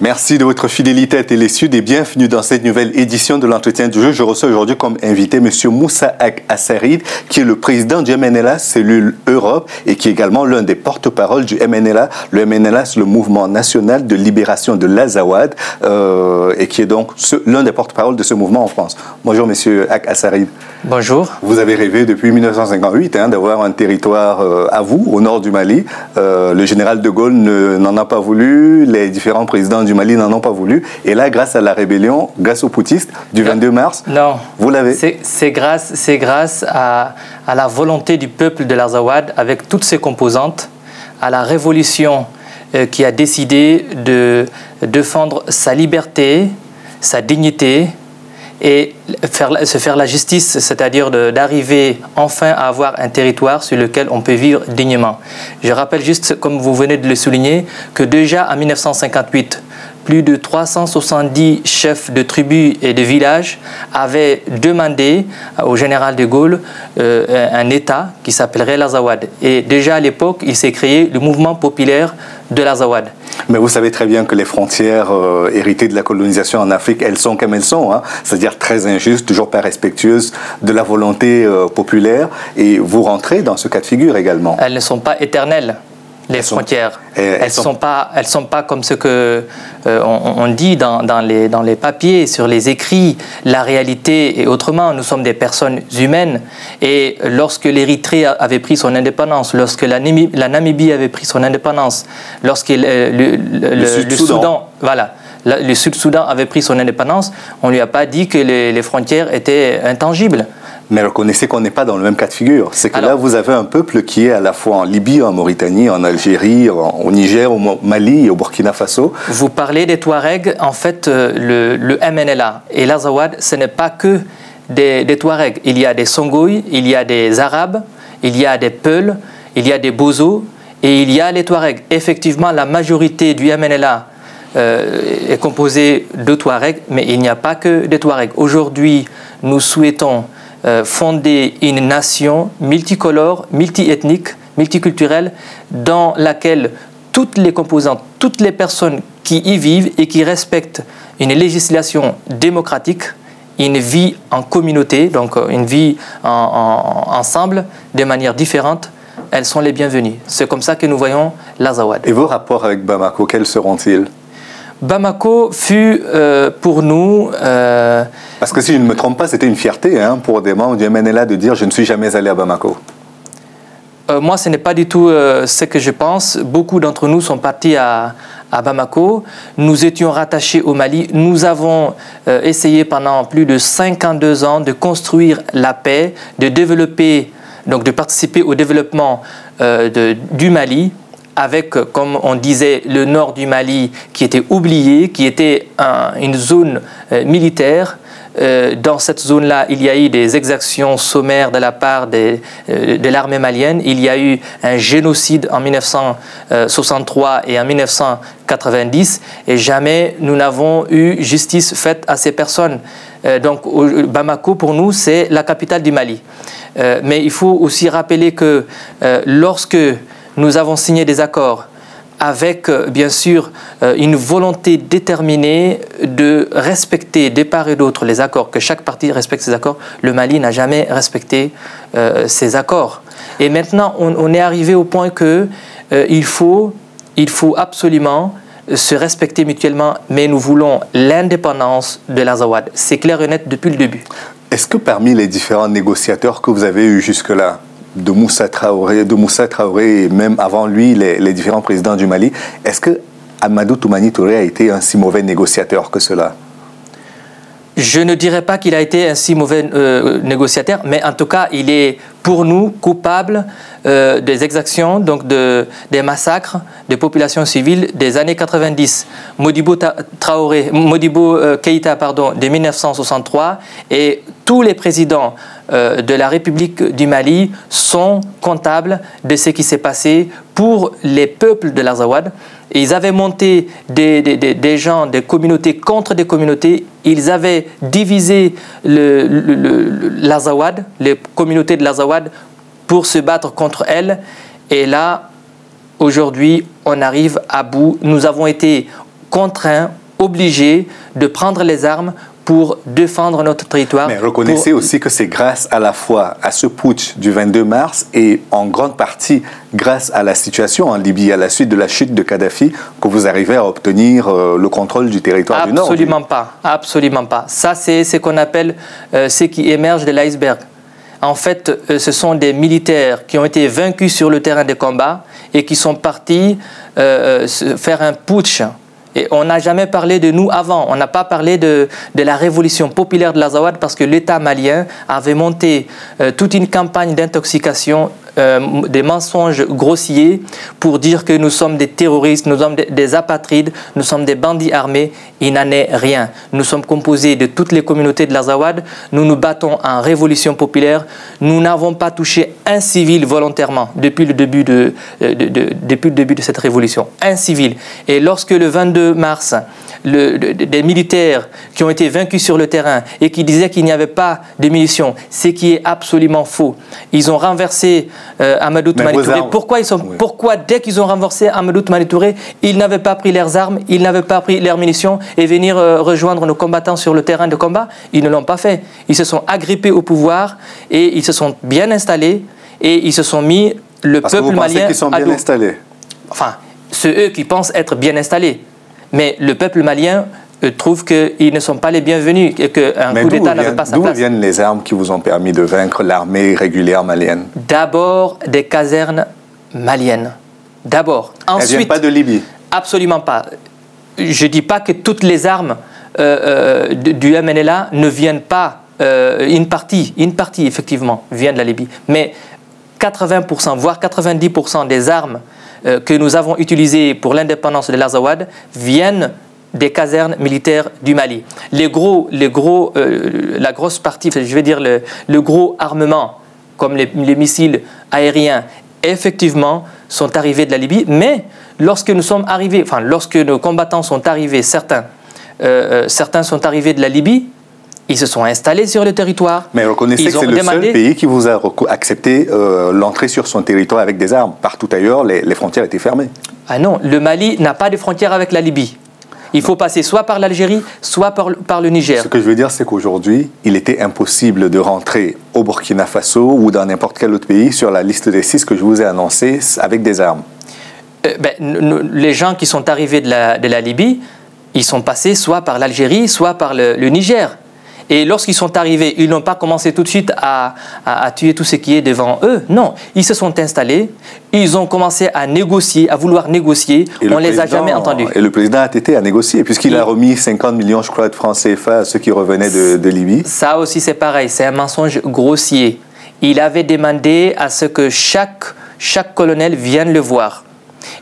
Merci de votre fidélité à Télé Sud et bienvenue dans cette nouvelle édition de l'entretien du jour. Je reçois aujourd'hui comme invité M. Moussa Ag Assarid, qui est le président du MNLA, cellule Europe, et qui est également l'un des porte-parole du MNLA. Le MNLA, c'est le mouvement national de libération de l'Azawad, et qui est donc l'un des porte-parole de ce mouvement en France. Bonjour M. Ag Assarid. Bonjour. Vous avez rêvé depuis 1958 d'avoir un territoire à vous, au nord du Mali. Le général de Gaulle n'en a pas voulu, les différents présidents du Mali n'en ont pas voulu. Et là, grâce à la rébellion, grâce aux poutistes du 22 mars, vous l'avez. C'est grâce à la volonté du peuple de l'Azawad, avec toutes ses composantes, à la révolution qui a décidé de défendre sa liberté, sa dignité, et se faire la justice, c'est-à-dire d'arriver enfin à avoir un territoire sur lequel on peut vivre dignement. Je rappelle juste, comme vous venez de le souligner, que déjà en 1958, plus de 370 chefs de tribus et de villages avaient demandé au général de Gaulle un État qui s'appellerait l'Azawad. Et déjà à l'époque, il s'est créé le mouvement populaire de l'Azawad. Mais vous savez très bien que les frontières héritées de la colonisation en Afrique, elles sont comme elles sont, c'est-à-dire très injustes, toujours pas respectueuses de la volonté populaire. Et vous rentrez dans ce cas de figure également. Elles ne sont pas éternelles. Les frontières, elles sont pas comme ce que on dit dans les papiers, sur les écrits. La réalité est autrement. Nous sommes des personnes humaines. Et lorsque l'Érythrée avait pris son indépendance, lorsque la Namibie avait pris son indépendance, lorsque le Soudan, voilà, le Sud-Soudan avait pris son indépendance, on lui a pas dit que les frontières étaient intangibles. Mais reconnaissez qu'on n'est pas dans le même cas de figure. C'est que là, vous avez un peuple qui est à la fois en Libye, en Mauritanie, en Algérie, au Niger, au Mali et au Burkina Faso. Vous parlez des Touaregs. En fait, le MNLA et l'Azawad, ce n'est pas que des Touaregs. Il y a des Songhouis, il y a des Arabes, il y a des Peuls, il y a des Bozos et il y a les Touaregs. Effectivement, la majorité du MNLA est composée de Touaregs, mais il n'y a pas que des Touaregs. Aujourd'hui, nous souhaitons fonder une nation multicolore, multiethnique, multiculturelle, dans laquelle toutes les composantes, toutes les personnes qui y vivent et qui respectent une législation démocratique, une vie en communauté, donc une vie ensemble, de manière différente, elles sont les bienvenues. C'est comme ça que nous voyons l'Azawad. Et vos rapports avec Bamako, quels seront-ils ? Bamako fut pour nous... Parce que si je ne me trompe pas, c'était une fierté pour des membres du MNLA de dire « je ne suis jamais allé à Bamako ». Moi, ce n'est pas du tout ce que je pense. Beaucoup d'entre nous sont partis à Bamako. Nous étions rattachés au Mali. Nous avons essayé pendant plus de 52 ans de construire la paix, de développer, donc de participer au développement du Mali, avec, comme on disait, le nord du Mali qui était oublié, qui était une zone militaire. Dans cette zone-là, il y a eu des exactions sommaires de la part de l'armée malienne. Il y a eu un génocide en 1963 et en 1990 et jamais nous n'avons eu justice faite à ces personnes. Donc Bamako, pour nous, c'est la capitale du Mali. Mais il faut aussi rappeler que lorsque nous avons signé des accords avec, bien sûr, une volonté déterminée de respecter de part et d'autre les accords, que chaque partie respecte ses accords. Le Mali n'a jamais respecté ces accords. Et maintenant, on est arrivé au point que il faut absolument se respecter mutuellement, mais nous voulons l'indépendance de l'Azawad. C'est clair et net depuis le début. Est-ce que parmi les différents négociateurs que vous avez eus jusque-là, de Moussa Traoré et même avant lui, les différents présidents du Mali, est-ce que Amadou Toumani Touré a été un si mauvais négociateur que cela? Je ne dirais pas qu'il a été un si mauvais négociateur, mais en tout cas, il est pour nous coupable des exactions, donc des massacres des populations civiles des années 90. Modibo Keïta, de 1963, et tous les présidents de la République du Mali sont comptables de ce qui s'est passé pour les peuples de l'Azawad. Ils avaient monté des gens, des communautés contre des communautés. Ils avaient divisé l'Azawad, les communautés de l'Azawad, pour se battre contre elles. Et là, aujourd'hui, on arrive à bout. Nous avons été contraints, obligés de prendre les armes pour défendre notre territoire. Mais reconnaissez aussi que c'est grâce à la fois à ce putsch du 22 mars et en grande partie grâce à la situation en Libye, à la suite de la chute de Kadhafi, que vous arrivez à obtenir le contrôle du territoire du Nord. Absolument pas, absolument pas. Ça, c'est ce qu'on appelle ce qui émerge de l'iceberg. En fait, ce sont des militaires qui ont été vaincus sur le terrain de combat et qui sont partis faire un putsch. Et on n'a jamais parlé de nous avant. On n'a pas parlé de la révolution populaire de l'Azawad parce que l'État malien avait monté toute une campagne d'intoxication, des mensonges grossiers pour dire que nous sommes des terroristes, nous sommes des apatrides, nous sommes des bandits armés. Il n'en est rien. Nous sommes composés de toutes les communautés de l'Azawad. Nous nous battons en révolution populaire. Nous n'avons pas touché un civil volontairement depuis le début de cette révolution. Un civil. Et lorsque le 22 mars, des militaires qui ont été vaincus sur le terrain et qui disaient qu'il n'y avait pas de munitions, ce qui est absolument faux. Ils ont renversé Amadou Toumani Touré. Pourquoi dès qu'ils ont renversé Amadou Toumani Touré, ils n'avaient pas pris leurs armes, ils n'avaient pas pris leurs munitions et venir rejoindre nos combattants sur le terrain de combat? Ils ne l'ont pas fait. Ils se sont agrippés au pouvoir et ils se sont bien installés et ils se sont mis le peuple malien qu'ils sont bien installés. Enfin, c'est eux qui pensent être bien installés. Mais le peuple malien trouve qu'ils ne sont pas les bienvenus et qu'un coup d'État n'avait pas sa place. D'où viennent les armes qui vous ont permis de vaincre l'armée régulière malienne? D'abord, des casernes maliennes. D'abord. Elles ne viennent pas de Libye? Absolument pas. Je ne dis pas que toutes les armes du MNLA ne viennent pas. Une partie, effectivement, vient de la Libye. Mais 80%, voire 90% des armes que nous avons utilisées pour l'indépendance de l'Azawad viennent des casernes militaires du Mali. La grosse partie, je vais dire le gros armement, comme les missiles aériens, effectivement, sont arrivés de la Libye. Mais lorsque nous sommes arrivés, enfin, lorsque nos combattants sont arrivés, certains sont arrivés de la Libye, ils se sont installés sur le territoire. Mais reconnaissez que c'est le seul pays qui vous a accepté l'entrée sur son territoire avec des armes. Partout ailleurs, les frontières étaient fermées. Ah non, le Mali n'a pas de frontière avec la Libye. Il faut passer soit par l'Algérie, soit par le Niger. Ce que je veux dire, c'est qu'aujourd'hui, il était impossible de rentrer au Burkina Faso ou dans n'importe quel autre pays sur la liste des 6 que je vous ai annoncée avec des armes. Les gens qui sont arrivés de la Libye, ils sont passés soit par l'Algérie, soit par le Niger. Et lorsqu'ils sont arrivés, ils n'ont pas commencé tout de suite à tuer tout ce qui est devant eux. Non, ils se sont installés, ils ont commencé à négocier, à vouloir négocier. On ne les a jamais entendus. Et le président ATT a négocié, puisqu'il a remis 50 millions, je crois, de francs CFA à ceux qui revenaient de Libye. Ça aussi, c'est pareil, c'est un mensonge grossier. Il avait demandé à ce que chaque colonel vienne le voir.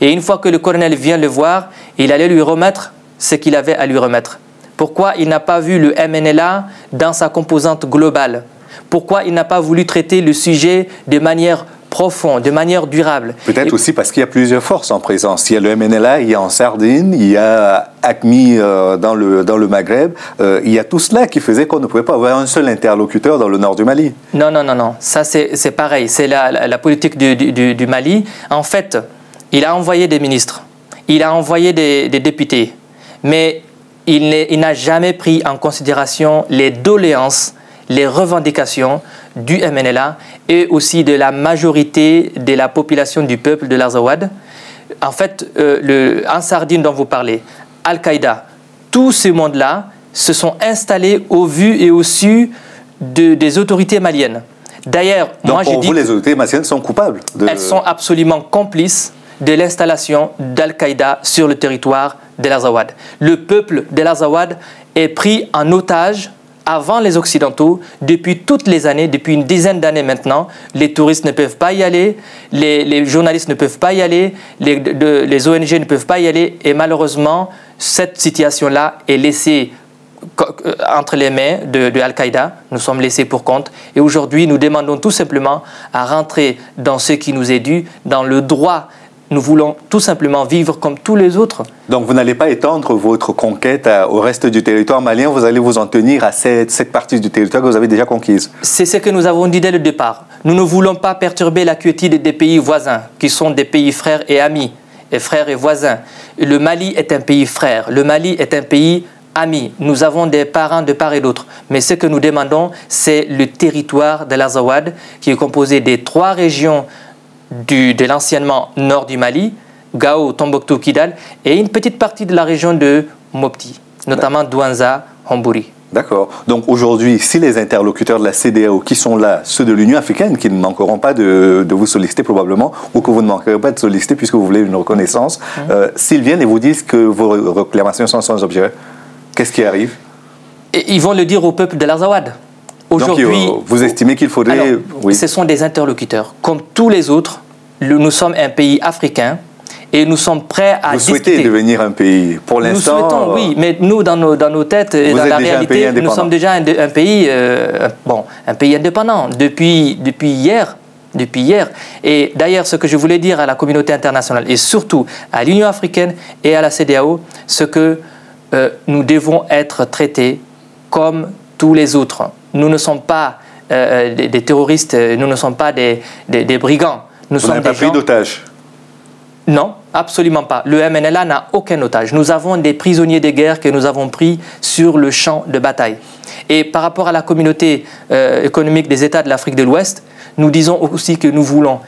Et une fois que le colonel vient le voir, il allait lui remettre ce qu'il avait à lui remettre. Pourquoi il n'a pas vu le MNLA dans sa composante globale? Pourquoi il n'a pas voulu traiter le sujet de manière profonde, de manière durable? Peut-être aussi parce qu'il y a plusieurs forces en présence. Il y a le MNLA, il y a en Sardine, il y a AQMI dans le Maghreb. Il y a tout cela qui faisait qu'on ne pouvait pas avoir un seul interlocuteur dans le nord du Mali. Non. Ça, c'est pareil. C'est la politique du Mali. En fait, il a envoyé des ministres. Il a envoyé des députés. Mais il n'a jamais pris en considération les doléances, les revendications du MNLA et aussi de la majorité de la population du peuple de l'Azawad. En fait, en Sardine dont vous parlez, Al-Qaïda, tout ce monde-là se sont installés au vu et au su des autorités maliennes. D'ailleurs, moi je dis... les autorités maliennes sont coupables Elles sont absolument complices de l'installation d'Al-Qaïda sur le territoire de l'Azawad. Le peuple de l'Azawad est pris en otage avant les Occidentaux depuis toutes les années, depuis une dizaine d'années maintenant. Les touristes ne peuvent pas y aller, les journalistes ne peuvent pas y aller, les ONG ne peuvent pas y aller et malheureusement, cette situation-là est laissée entre les mains de Al-Qaïda. Nous sommes laissés pour compte et aujourd'hui, nous demandons tout simplement à rentrer dans ce qui nous est dû, dans le droit. Nous voulons tout simplement vivre comme tous les autres. Donc vous n'allez pas étendre votre conquête au reste du territoire malien, vous allez vous en tenir à cette partie du territoire que vous avez déjà conquise. C'est ce que nous avons dit dès le départ. Nous ne voulons pas perturber la quiétude des pays voisins, qui sont des pays frères et amis. est frère et voisin. Le Mali est un pays frère. Le Mali est un pays ami. Nous avons des parents de part et d'autre. Mais ce que nous demandons, c'est le territoire de l'Azawad, qui est composé des 3 régions de l'anciennement nord du Mali, Gao, Tombouctou, Kidal, et une petite partie de la région de Mopti, notamment Douanza, Hambouri. D'accord. Donc aujourd'hui, si les interlocuteurs de la CEDEAO qui sont là, ceux de l'Union africaine, qui ne manqueront pas de vous solliciter probablement, ou que vous ne manquerez pas de solliciter puisque vous voulez une reconnaissance, s'ils viennent et vous disent que vos réclamations sont sans objet, qu'est-ce qui arrive? Et ils vont le dire au peuple de l'Azawad. Aujourd'hui, vous estimez qu'il faudrait... Alors, oui. Ce sont des interlocuteurs. Comme tous les autres, nous sommes un pays africain et nous sommes prêts à discuter. Vous souhaitez devenir un pays pour l'instant? Nous souhaitons, oui, mais nous, dans nos têtes et dans la réalité, nous sommes déjà un pays indépendant depuis hier. Et d'ailleurs, ce que je voulais dire à la communauté internationale et surtout à l'Union africaine et à la CEDEAO, c'est que nous devons être traités comme tous les autres. Nous ne sommes pas des terroristes, nous ne sommes pas des brigands. Nous sommes des gens... pris d'otages? Non, absolument pas. Le MNLA n'a aucun otage. Nous avons des prisonniers de guerre que nous avons pris sur le champ de bataille. Et par rapport à la communauté économique des États de l'Afrique de l'Ouest, nous disons aussi que nous voulons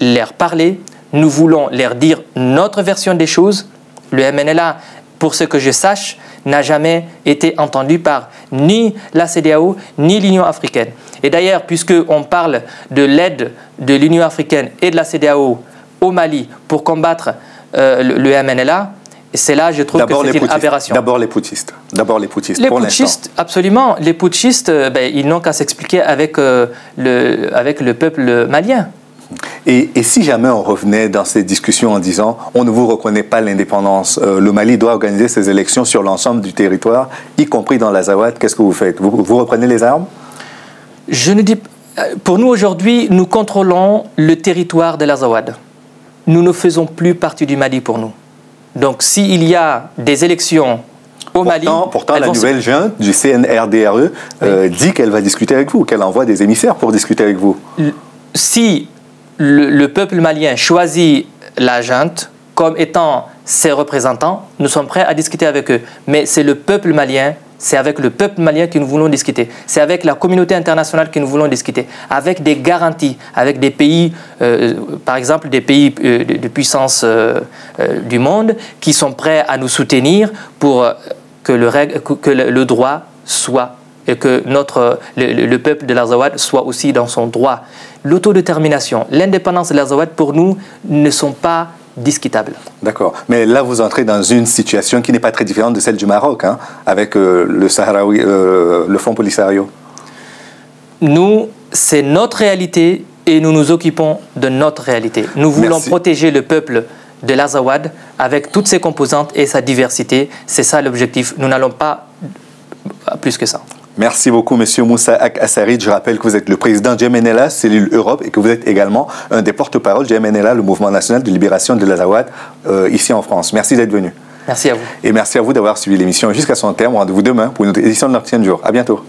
leur parler, nous voulons leur dire notre version des choses. Le MNLA, pour ce que je sache, n'a jamais été entendu par ni la CEDEAO ni l'Union africaine. Et d'ailleurs, puisqu'on parle de l'aide de l'Union africaine et de la CEDEAO au Mali pour combattre le MNLA, c'est là, je trouve que c'est une aberration. D'abord les putschistes. Les putschistes, absolument. Les putschistes, ils n'ont qu'à s'expliquer avec le peuple malien. Et si jamais on revenait dans ces discussions en disant on ne vous reconnaît pas l'indépendance, le Mali doit organiser ses élections sur l'ensemble du territoire, y compris dans l'Azawad, qu'est-ce que vous faites? Vous reprenez les armes? Je ne dis pas. Pour nous aujourd'hui, nous contrôlons le territoire de l'Azawad. Nous ne faisons plus partie du Mali pour nous. Donc s'il y a des élections au Mali... Pourtant la nouvelle junte du CNRDRE dit qu'elle va discuter avec vous, qu'elle envoie des émissaires pour discuter avec vous. Si le peuple malien choisit la junte comme étant ses représentants, nous sommes prêts à discuter avec eux. Mais c'est le peuple malien, c'est avec le peuple malien que nous voulons discuter. C'est avec la communauté internationale que nous voulons discuter. Avec des garanties, avec des pays, par exemple des pays de puissance du monde, qui sont prêts à nous soutenir pour que le droit soit, et que le peuple de l'Azawad soit aussi dans son droit. L'autodétermination, l'indépendance de l'Azawad, pour nous, ne sont pas discutables. D'accord. Mais là, vous entrez dans une situation qui n'est pas très différente de celle du Maroc, hein, avec le Front Polisario. Nous, c'est notre réalité et nous nous occupons de notre réalité. Nous voulons protéger le peuple de l'Azawad avec toutes ses composantes et sa diversité. C'est ça l'objectif. Nous n'allons pas plus que ça. Merci beaucoup, M. Moussa Ak Assarid. Je rappelle que vous êtes le président du MNLA, cellule Europe, et que vous êtes également un des porte-parole du MNLA, le Mouvement national de libération de l'Azawad, ici en France. Merci d'être venu. Merci à vous. Et merci à vous d'avoir suivi l'émission jusqu'à son terme. Rendez-vous demain pour une autre édition de l'Entretien du jour. À bientôt.